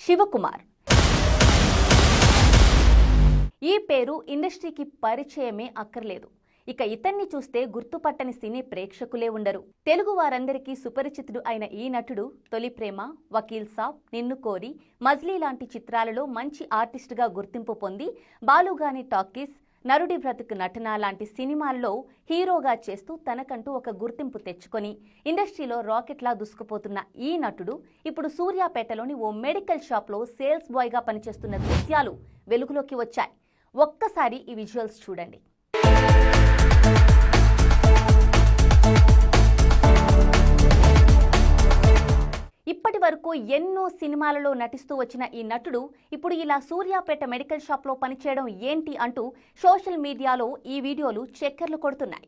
శివకుమార్. ఈ పేరు ఇండస్ట్రీకి పరిచయమే అక్కర్లేదు. ఇక ఇతన్ని చూస్తే గుర్తుపట్టని సినీ ప్రేక్షకులే ఉండరు. తెలుగు వారందరికీ సుపరిచితుడు అయిన ఈ నటుడు తొలి ప్రేమ, వకీల్ సాబ్, నిన్ను కోరి, మజ్లీ లాంటి చిత్రాలలో మంచి ఆర్టిస్టుగా గుర్తింపు పొంది బాలుగాని టాకీస్, నరుడి బ్రతుకు నటన లాంటి సినిమాల్లో హీరోగా చేస్తూ తనకంటూ ఒక గుర్తింపు తెచ్చుకొని ఇండస్ట్రీలో రాకెట్లా దూసుకుపోతున్న ఈ నటుడు ఇప్పుడు సూర్యాపేటలోని ఓ మెడికల్ షాప్లో సేల్స్ బాయ్గా పనిచేస్తున్న దృశ్యాలు వెలుగులోకి వచ్చాయి. ఒక్కసారి ఈ విజువల్స్ చూడండి. ఇప్పటి వరకు ఎన్నో సినిమాలలో నటిస్తూ వచ్చిన ఈ నటుడు ఇప్పుడు ఇలా సూర్యాపేట మెడికల్ షాప్లో పనిచేయడం ఏంటి అంటూ సోషల్ మీడియాలో ఈ వీడియోలు చక్కర్లు కొడుతున్నాయి.